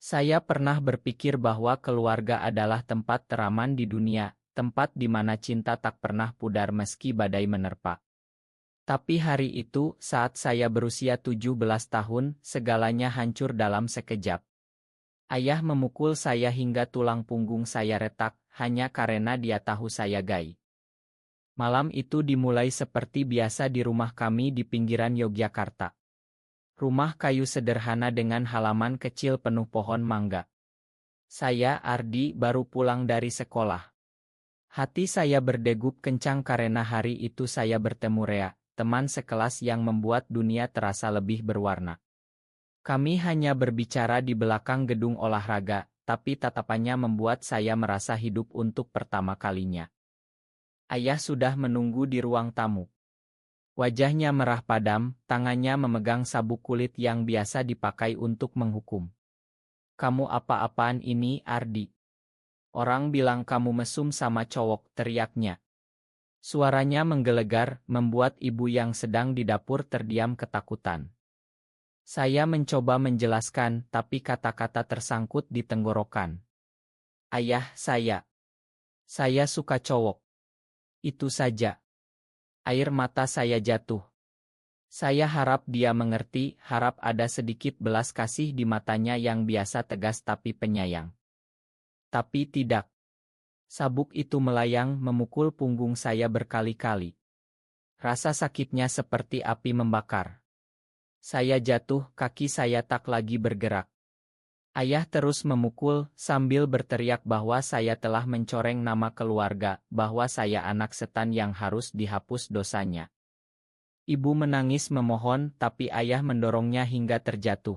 Saya pernah berpikir bahwa keluarga adalah tempat teraman di dunia, tempat di mana cinta tak pernah pudar meski badai menerpa. Tapi hari itu, saat saya berusia 17 tahun, segalanya hancur dalam sekejap. Ayah memukul saya hingga tulang punggung saya retak, hanya karena dia tahu saya gay. Malam itu dimulai seperti biasa di rumah kami di pinggiran Yogyakarta. Rumah kayu sederhana dengan halaman kecil penuh pohon mangga. Saya, Ardi, baru pulang dari sekolah. Hati saya berdegup kencang karena hari itu saya bertemu Rea, teman sekelas yang membuat dunia terasa lebih berwarna. Kami hanya berbicara di belakang gedung olahraga, tapi tatapannya membuat saya merasa hidup untuk pertama kalinya. Ayah sudah menunggu di ruang tamu. Wajahnya merah padam, tangannya memegang sabuk kulit yang biasa dipakai untuk menghukum. "Kamu apa-apaan ini, Ardi? Orang bilang kamu mesum sama cowok," teriaknya. Suaranya menggelegar, membuat ibu yang sedang di dapur terdiam ketakutan. Saya mencoba menjelaskan, tapi kata-kata tersangkut di tenggorokan. "Ayah, saya suka cowok. Itu saja." Air mata saya jatuh. Saya harap dia mengerti, harap ada sedikit belas kasih di matanya yang biasa tegas tapi penyayang. Tapi tidak. Sabuk itu melayang memukul punggung saya berkali-kali. Rasa sakitnya seperti api membakar. Saya jatuh, kaki saya tak lagi bergerak. Ayah terus memukul, sambil berteriak bahwa saya telah mencoreng nama keluarga, bahwa saya anak setan yang harus dihapus dosanya. Ibu menangis memohon, tapi ayah mendorongnya hingga terjatuh.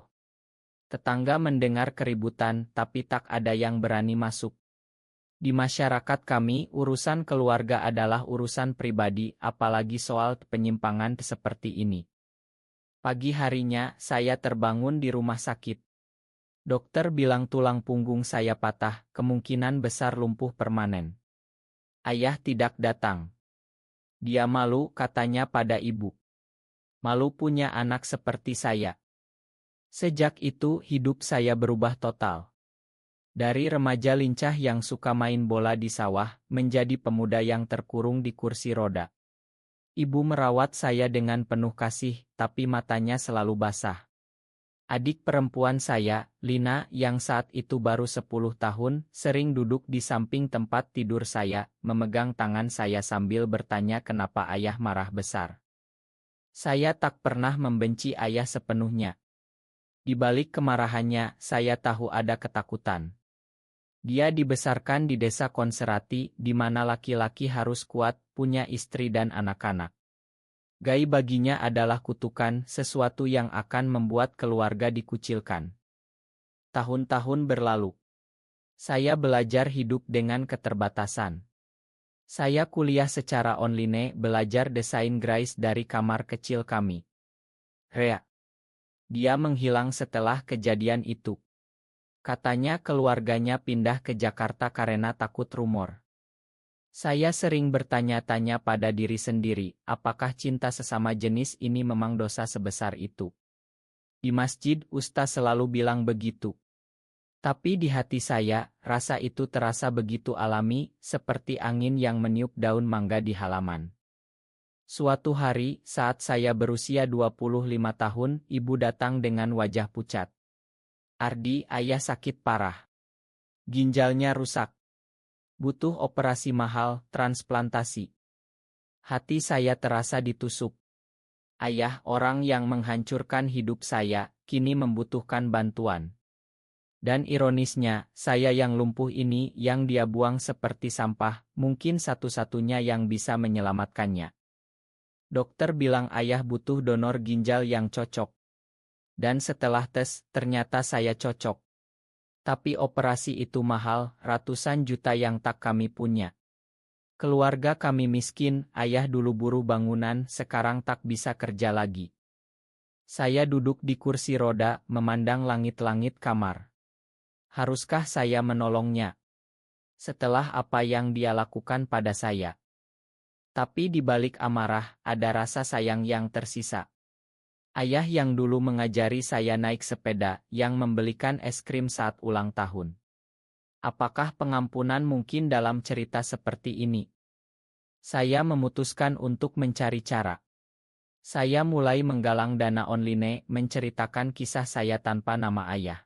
Tetangga mendengar keributan, tapi tak ada yang berani masuk. Di masyarakat kami, urusan keluarga adalah urusan pribadi, apalagi soal penyimpangan seperti ini. Pagi harinya, saya terbangun di rumah sakit. Dokter bilang tulang punggung saya patah, kemungkinan besar lumpuh permanen. Ayah tidak datang. Dia malu, katanya pada ibu. Malu punya anak seperti saya. Sejak itu, hidup saya berubah total. Dari remaja lincah yang suka main bola di sawah, menjadi pemuda yang terkurung di kursi roda. Ibu merawat saya dengan penuh kasih, tapi matanya selalu basah. Adik perempuan saya, Lina, yang saat itu baru 10 tahun, sering duduk di samping tempat tidur saya, memegang tangan saya sambil bertanya kenapa ayah marah besar. Saya tak pernah membenci ayah sepenuhnya. Di balik kemarahannya, saya tahu ada ketakutan. Dia dibesarkan di desa Konserati, di mana laki-laki harus kuat, punya istri dan anak-anak. Gay baginya adalah kutukan, sesuatu yang akan membuat keluarga dikucilkan. Tahun-tahun berlalu. Saya belajar hidup dengan keterbatasan. Saya kuliah secara online, belajar desain grafis dari kamar kecil kami. Rea. Dia menghilang setelah kejadian itu. Katanya keluarganya pindah ke Jakarta karena takut rumor. Saya sering bertanya-tanya pada diri sendiri, apakah cinta sesama jenis ini memang dosa sebesar itu? Di masjid, Ustaz selalu bilang begitu. Tapi di hati saya, rasa itu terasa begitu alami, seperti angin yang meniup daun mangga di halaman. Suatu hari, saat saya berusia 25 tahun, ibu datang dengan wajah pucat. "Ardi, ayah sakit parah. Ginjalnya rusak. Butuh operasi mahal, transplantasi." Hati saya terasa ditusuk. Ayah, orang yang menghancurkan hidup saya, kini membutuhkan bantuan. Dan ironisnya, saya yang lumpuh ini, yang dia buang seperti sampah, mungkin satu-satunya yang bisa menyelamatkannya. Dokter bilang ayah butuh donor ginjal yang cocok. Dan setelah tes, ternyata saya cocok. Tapi operasi itu mahal, ratusan juta yang tak kami punya. Keluarga kami miskin, ayah dulu buruh bangunan, sekarang tak bisa kerja lagi. Saya duduk di kursi roda, memandang langit-langit kamar. Haruskah saya menolongnya? Setelah apa yang dia lakukan pada saya. Tapi di balik amarah, ada rasa sayang yang tersisa. Ayah yang dulu mengajari saya naik sepeda, yang membelikan es krim saat ulang tahun. Apakah pengampunan mungkin dalam cerita seperti ini? Saya memutuskan untuk mencari cara. Saya mulai menggalang dana online, menceritakan kisah saya tanpa nama ayah.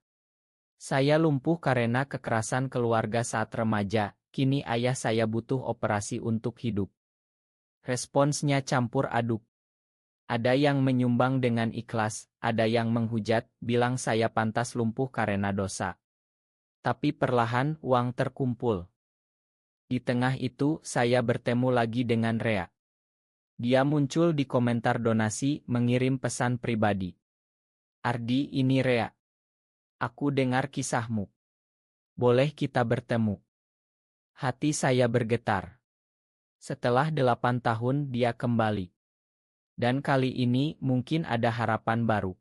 Saya lumpuh karena kekerasan keluarga saat remaja, kini ayah saya butuh operasi untuk hidup. Responsnya campur aduk. Ada yang menyumbang dengan ikhlas, ada yang menghujat, bilang saya pantas lumpuh karena dosa. Tapi perlahan uang terkumpul. Di tengah itu saya bertemu lagi dengan Rea. Dia muncul di komentar donasi, mengirim pesan pribadi. Ardi, ini Rea. Aku dengar kisahmu. Boleh kita bertemu? Hati saya bergetar. Setelah 8 tahun dia kembali. Dan kali ini mungkin ada harapan baru.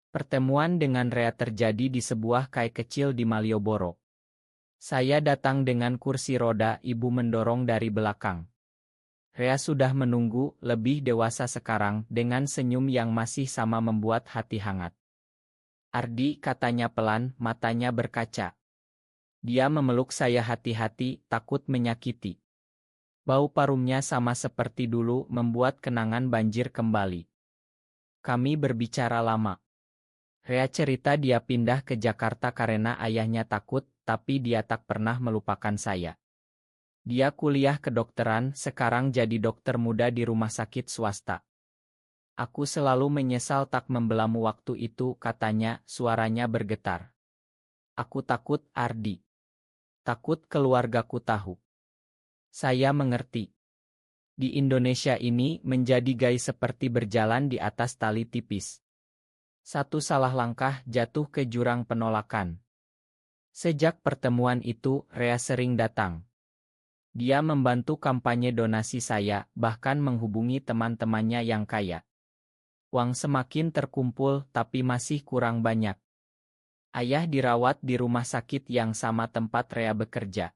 Pertemuan dengan Rea terjadi di sebuah kai kecil di Malioboro. Saya datang dengan kursi roda, ibu mendorong dari belakang. Rea sudah menunggu, lebih dewasa sekarang, dengan senyum yang masih sama membuat hati hangat. Ardi, katanya pelan, matanya berkaca. Dia memeluk saya hati-hati, takut menyakiti. Bau parumnya sama seperti dulu, membuat kenangan banjir kembali. Kami berbicara lama. Rea cerita dia pindah ke Jakarta karena ayahnya takut, tapi dia tak pernah melupakan saya. Dia kuliah kedokteran, sekarang jadi dokter muda di rumah sakit swasta. Aku selalu menyesal tak membelamu waktu itu, katanya, suaranya bergetar. Aku takut, Ardi. Takut keluargaku tahu. Saya mengerti. Di Indonesia ini menjadi gay seperti berjalan di atas tali tipis. Satu salah langkah jatuh ke jurang penolakan. Sejak pertemuan itu, Rea sering datang. Dia membantu kampanye donasi saya, bahkan menghubungi teman-temannya yang kaya. Uang semakin terkumpul, tapi masih kurang banyak. Ayah dirawat di rumah sakit yang sama tempat Rea bekerja.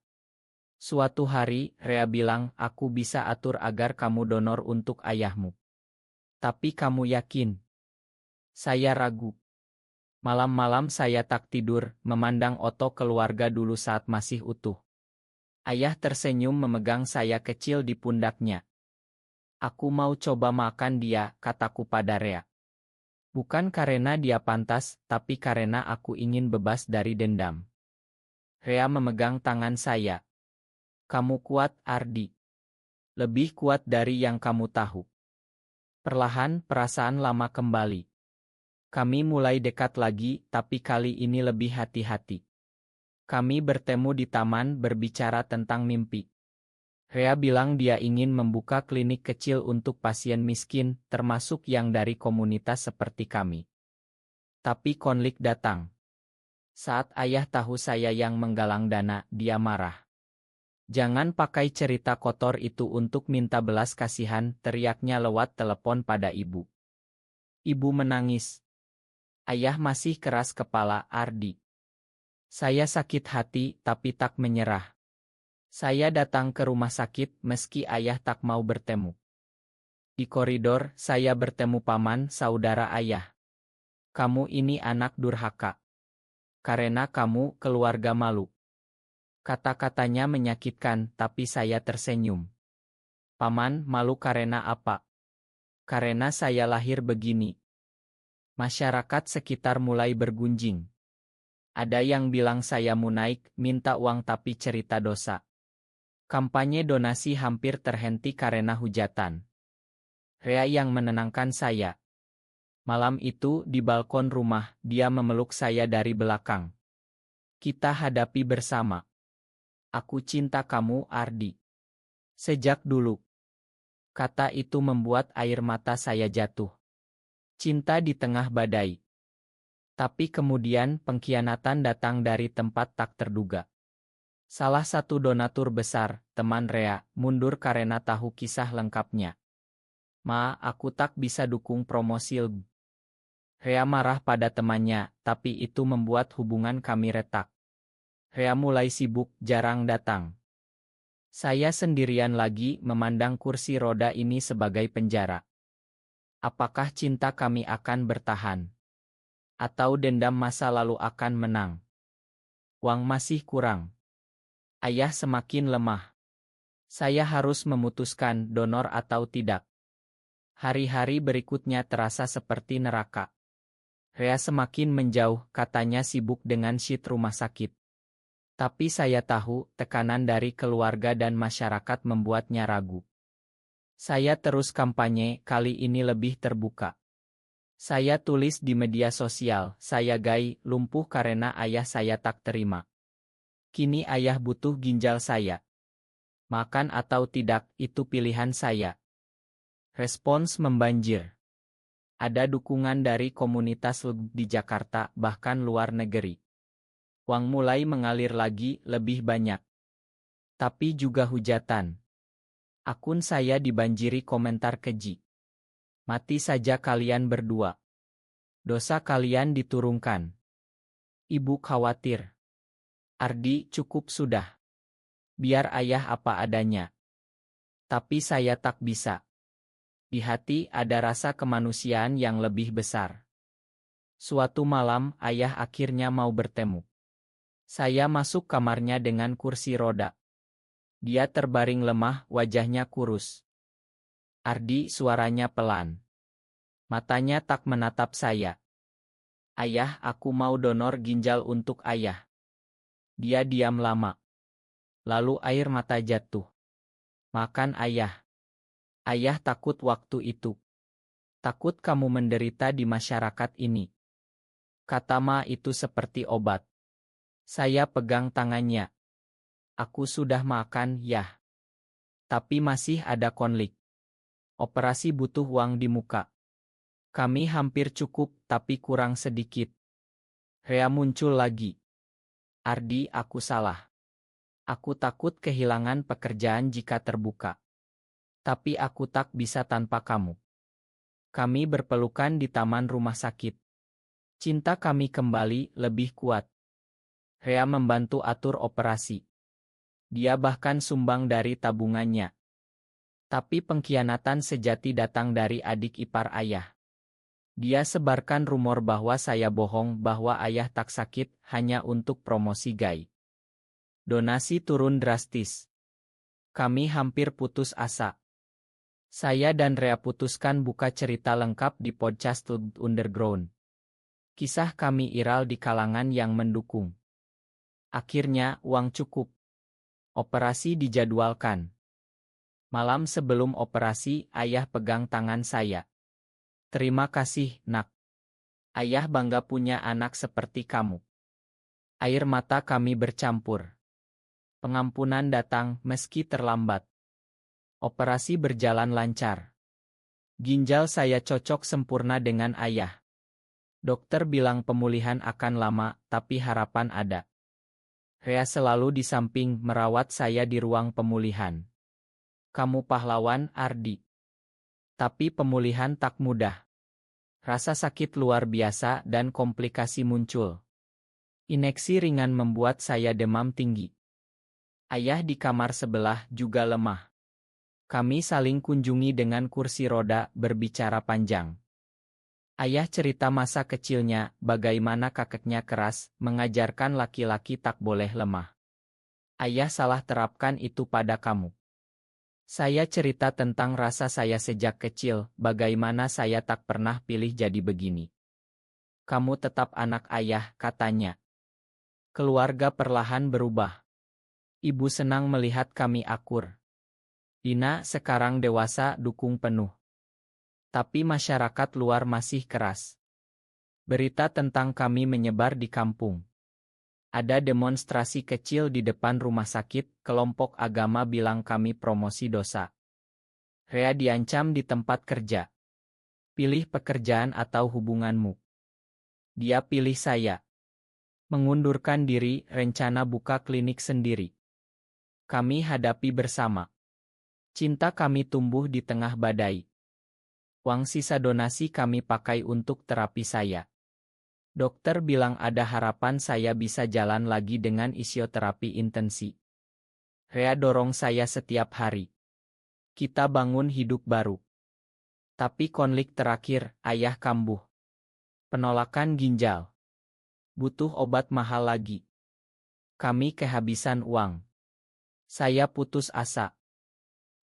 Suatu hari, Rea bilang, aku bisa atur agar kamu donor untuk ayahmu. Tapi kamu yakin? Saya ragu. Malam-malam saya tak tidur, memandang foto keluarga dulu saat masih utuh. Ayah tersenyum memegang saya kecil di pundaknya. Aku mau coba makan dia, kataku pada Rea. Bukan karena dia pantas, tapi karena aku ingin bebas dari dendam. Rea memegang tangan saya. Kamu kuat, Ardi. Lebih kuat dari yang kamu tahu. Perlahan, perasaan lama kembali. Kami mulai dekat lagi, tapi kali ini lebih hati-hati. Kami bertemu di taman, berbicara tentang mimpi. Rea bilang dia ingin membuka klinik kecil untuk pasien miskin, termasuk yang dari komunitas seperti kami. Tapi konflik datang. Saat ayah tahu saya yang menggalang dana, dia marah. Jangan pakai cerita kotor itu untuk minta belas kasihan, teriaknya lewat telepon pada ibu. Ibu menangis. Ayah masih keras kepala, Ardi. Saya sakit hati, tapi tak menyerah. Saya datang ke rumah sakit, meski ayah tak mau bertemu. Di koridor, saya bertemu paman, saudara ayah. Kamu ini anak durhaka. Karena kamu, keluarga malu. Kata-katanya menyakitkan, tapi saya tersenyum. Paman, malu karena apa? Karena saya lahir begini. Masyarakat sekitar mulai bergunjing. Ada yang bilang saya munaik, minta uang tapi cerita dosa. Kampanye donasi hampir terhenti karena hujatan. Rea yang menenangkan saya. Malam itu, di balkon rumah, dia memeluk saya dari belakang. Kita hadapi bersama. Aku cinta kamu, Ardi. Sejak dulu. Kata itu membuat air mata saya jatuh. Cinta di tengah badai. Tapi kemudian pengkhianatan datang dari tempat tak terduga. Salah satu donatur besar, teman Rea, mundur karena tahu kisah lengkapnya. Ma, aku tak bisa dukung promosi. Rea marah pada temannya, tapi itu membuat hubungan kami retak. Rea mulai sibuk, jarang datang. Saya sendirian lagi memandang kursi roda ini sebagai penjara. Apakah cinta kami akan bertahan? Atau dendam masa lalu akan menang? Uang masih kurang. Ayah semakin lemah. Saya harus memutuskan donor atau tidak. Hari-hari berikutnya terasa seperti neraka. Rea semakin menjauh, katanya sibuk dengan sheet rumah sakit. Tapi saya tahu, tekanan dari keluarga dan masyarakat membuatnya ragu. Saya terus kampanye, kali ini lebih terbuka. Saya tulis di media sosial, saya lumpuh karena ayah saya tak terima. Kini ayah butuh ginjal saya. Makan atau tidak, itu pilihan saya. Respons membanjir. Ada dukungan dari komunitas di Jakarta, bahkan luar negeri. Uang mulai mengalir lagi, lebih banyak. Tapi juga hujatan. Akun saya dibanjiri komentar keji. Mati saja kalian berdua. Dosa kalian diturunkan. Ibu khawatir. Ardi, cukup sudah. Biar ayah apa adanya. Tapi saya tak bisa. Di hati ada rasa kemanusiaan yang lebih besar. Suatu malam, ayah akhirnya mau bertemu. Saya masuk kamarnya dengan kursi roda. Dia terbaring lemah, wajahnya kurus. Ardi, suaranya pelan. Matanya tak menatap saya. Ayah, aku mau donor ginjal untuk ayah. Dia diam lama. Lalu air mata jatuh. Makan ayah. Ayah takut waktu itu. Takut kamu menderita di masyarakat ini. Kata Ma itu seperti obat. Saya pegang tangannya. Aku sudah makan, ya. Tapi masih ada konflik. Operasi butuh uang di muka. Kami hampir cukup, tapi kurang sedikit. Rea muncul lagi. Ardi, aku salah. Aku takut kehilangan pekerjaan jika terbuka. Tapi aku tak bisa tanpa kamu. Kami berpelukan di taman rumah sakit. Cinta kami kembali lebih kuat. Rea membantu atur operasi. Dia bahkan sumbang dari tabungannya. Tapi pengkhianatan sejati datang dari adik ipar ayah. Dia sebarkan rumor bahwa saya bohong bahwa ayah tak sakit hanya untuk promosi donasi turun drastis. Kami hampir putus asa. Saya dan Rea putuskan buka cerita lengkap di podcast Underground. Kisah kami viral di kalangan yang mendukung. Akhirnya, uang cukup. Operasi dijadwalkan. Malam sebelum operasi, ayah pegang tangan saya. Terima kasih, nak. Ayah bangga punya anak seperti kamu. Air mata kami bercampur. Pengampunan datang meski terlambat. Operasi berjalan lancar. Ginjal saya cocok sempurna dengan ayah. Dokter bilang pemulihan akan lama, tapi harapan ada. Rea selalu di samping merawat saya di ruang pemulihan. Kamu pahlawan, Ardi. Tapi pemulihan tak mudah. Rasa sakit luar biasa dan komplikasi muncul. Ineksi ringan membuat saya demam tinggi. Ayah di kamar sebelah juga lemah. Kami saling kunjungi dengan kursi roda, berbicara panjang. Ayah cerita masa kecilnya, bagaimana kakeknya keras, mengajarkan laki-laki tak boleh lemah. Ayah salah terapkan itu pada kamu. Saya cerita tentang rasa saya sejak kecil, bagaimana saya tak pernah pilih jadi begini. Kamu tetap anak ayah, katanya. Keluarga perlahan berubah. Ibu senang melihat kami akur. Dina sekarang dewasa, dukung penuh. Tapi masyarakat luar masih keras. Berita tentang kami menyebar di kampung. Ada demonstrasi kecil di depan rumah sakit, kelompok agama bilang kami promosi dosa. Rea diancam di tempat kerja. Pilih pekerjaan atau hubunganmu. Dia pilih saya. Mengundurkan diri, rencana buka klinik sendiri. Kami hadapi bersama. Cinta kami tumbuh di tengah badai. Uang sisa donasi kami pakai untuk terapi saya. Dokter bilang ada harapan saya bisa jalan lagi dengan isioterapi intensi. Rea dorong saya setiap hari. Kita bangun hidup baru. Tapi konflik terakhir, ayah kambuh. Penolakan ginjal. Butuh obat mahal lagi. Kami kehabisan uang. Saya putus asa.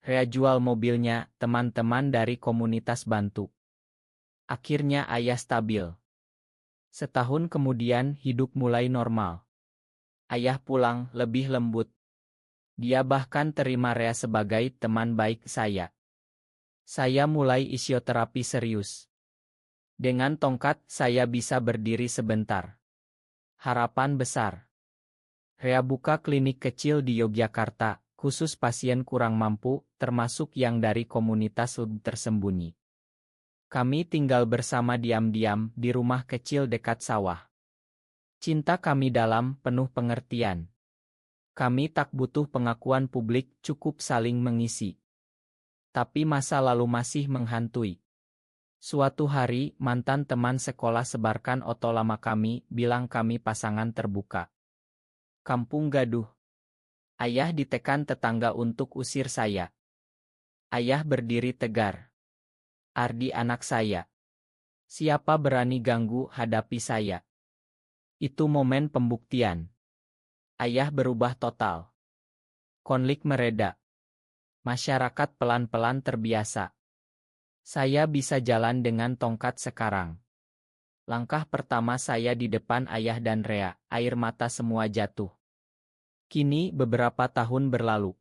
Rea jual mobilnya, teman-teman dari komunitas bantu. Akhirnya ayah stabil. Setahun kemudian hidup mulai normal. Ayah pulang lebih lembut. Dia bahkan terima Rea sebagai teman baik saya. Saya mulai isioterapi serius. Dengan tongkat saya bisa berdiri sebentar. Harapan besar. Rea buka klinik kecil di Yogyakarta, khusus pasien kurang mampu, termasuk yang dari komunitas tersembunyi. Kami tinggal bersama diam-diam di rumah kecil dekat sawah. Cinta kami dalam, penuh pengertian. Kami tak butuh pengakuan publik, cukup saling mengisi. Tapi masa lalu masih menghantui. Suatu hari, mantan teman sekolah sebarkan foto lama kami, bilang kami pasangan terbuka. Kampung gaduh. Ayah ditekan tetangga untuk usir saya. Ayah berdiri tegar. Ardi anak saya. Siapa berani ganggu hadapi saya? Itu momen pembuktian. Ayah berubah total. Konflik mereda. Masyarakat pelan-pelan terbiasa. Saya bisa jalan dengan tongkat sekarang. Langkah pertama saya di depan ayah dan Rea, air mata semua jatuh. Kini beberapa tahun berlalu.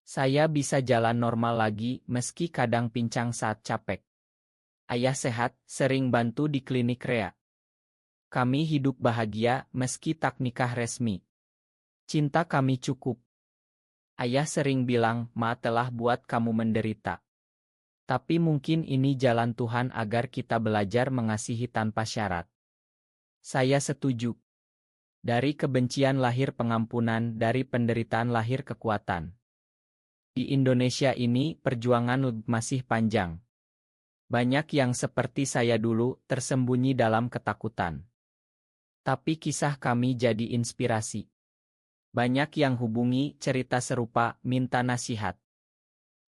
Saya bisa jalan normal lagi meski kadang pincang saat capek. Ayah sehat, sering bantu di klinik Rea. Kami hidup bahagia meski tak nikah resmi. Cinta kami cukup. Ayah sering bilang, Ma telah buat kamu menderita. Tapi mungkin ini jalan Tuhan agar kita belajar mengasihi tanpa syarat. Saya setuju. Dari kebencian lahir pengampunan, dari penderitaan lahir kekuatan. Di Indonesia ini, perjuangan masih panjang. Banyak yang seperti saya dulu, tersembunyi dalam ketakutan. Tapi kisah kami jadi inspirasi. Banyak yang hubungi, cerita serupa, minta nasihat.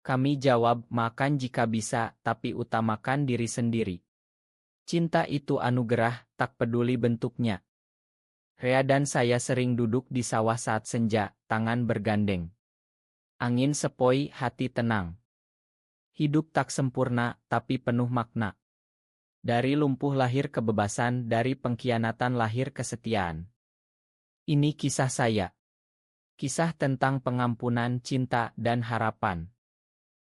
Kami jawab, makan jika bisa, tapi utamakan diri sendiri. Cinta itu anugerah, tak peduli bentuknya. Rea dan saya sering duduk di sawah saat senja, tangan bergandeng. Angin sepoi, hati tenang. Hidup tak sempurna, tapi penuh makna. Dari lumpuh lahir kebebasan, dari pengkhianatan lahir kesetiaan. Ini kisah saya. Kisah tentang pengampunan, cinta, dan harapan.